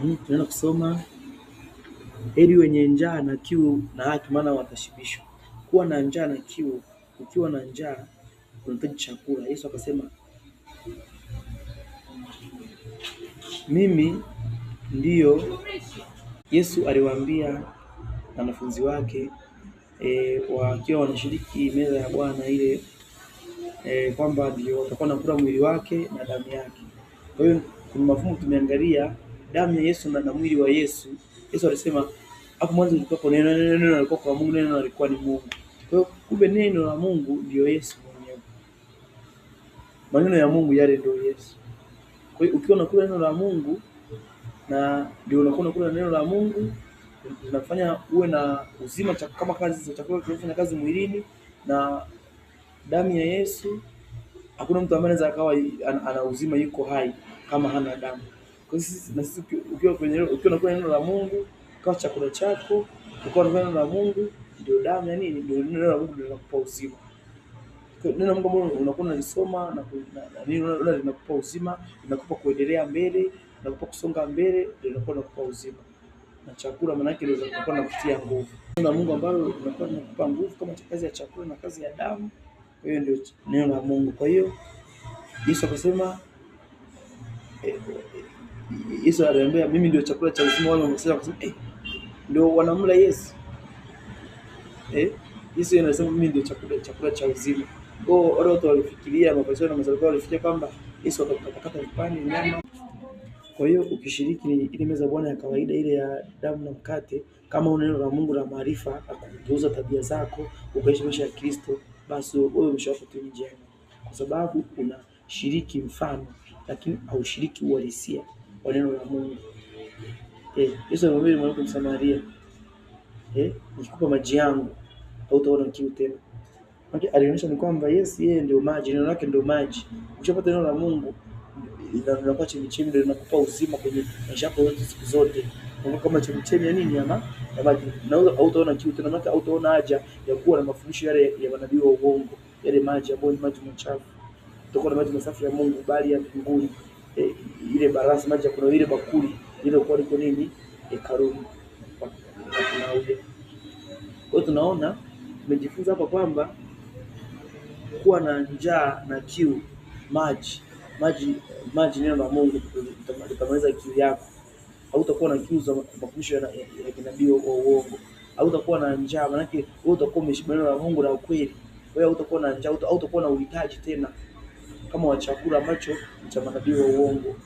Tunaenda kusoma heri wenye njaa na kiu na haki, maana watashibishwa. Kuwa na njaa na kiu, ukiwa na njaa unahitaji chakula. Yesu akasema mimi ndiyo. Yesu aliwaambia wanafunzi wake wakiwa wanashiriki meza ya Bwana ile kwamba ndio watakuwa nakula mwili wake na damu yake. Kwa hiyo kuna mafungu tumeangalia damu ya Yesu na mwili wa Yesu. Yesu alisema hapo mwanzo lilikuwa neno, neno alikuwa kwa Mungu, neno alikuwa ni Mungu. Kwa hiyo kumbe neno la Mungu ndio Yesu mwenyewe. Maneno ya Mungu yale ndio Yesu. Kwa hiyo ukiwa unakula neno la Mungu na ndio unakuwa unakula neno la Mungu, linafanya uwe na uzima kama kazi za chakula kinafanya kazi mwilini, na damu ya Yesu. Hakuna mtu ambaye anaweza akawa ana uzima yuko hai kama hana damu. Kwa hiyo na sisi ukiwa unakula neno la Mungu kama chakula chako, ukiwa unakula neno la Mungu ndio damu ya nini, ndio neno la Mungu ndio linakupa uzima. Kwa neno la Mungu ambalo unakuwa unalisoma na neno linakupa uzima, linakupa kuendelea mbele, linakupa kusonga mbele, ndio linakuwa linakupa uzima. Na chakula maana yake ndio linakuwa linakutia nguvu. Neno la Mungu ambalo linakuwa linakupa nguvu kama kazi ya chakula na kazi ya damu, kwa hiyo ndio neno la Mungu. Kwa hiyo Yesu akasema Yesu aliambia mimi ndio chakula cha uzima. Wale wamesema ndio wanamla Yesu. Yesu anasema mimi ndio chakula cha uzima. Kwa hiyo wale watu walifikiria, mafarisayo na Masadukayo walifikiria kwamba Yesu atakatakata vipande nyama. Kwa hiyo ukishiriki ile meza ya Bwana ya kawaida ile ya damu na mkate, kama una neno la Mungu la maarifa na kugeuza tabia zako ukaishi maisha ya Kristo, basi wewe umeshapata njia, kwa sababu unashiriki mfano lakini haushiriki uhalisia wa neno la Mungu. Yesu alimwambia mwanamke Msamaria, nikikupa maji yangu hautaona kiu tena. Alionyesha ni kwamba Yesu yeye ndio maji, neno lake ndio maji. Ukishapata neno la Mungu linakuwa chemchemi, ndio linakupa uzima kwenye maisha yako yote siku zote. Unakuwa kama chemchemi ya nini, ya maji. Na hautaona kiu tena, maana hautaona haja ya kuwa na mafundisho yale ya manabii wa uongo, yale maji ambayo ni maji machafu. Utakuwa na maji masafi ya Mungu, bali ya mbinguni. Ile barasa maji ya kuna ile bakuli ile kwa liko nini, hekaluni. Kwa hiyo tunaona tumejifunza hapa kwamba kuwa na njaa na kiu, maji neno la Mungu litamaliza kiu yako. Hautakuwa na kiu za mafundisho ya kinabii wa uongo. Hautakuwa na njaa, maana yake wewe utakuwa umeshiba neno la Mungu la ukweli. Wewe hautakuwa na njaa, hautakuwa na uhitaji tena kama wa chakula ambacho cha manabii wa uongo.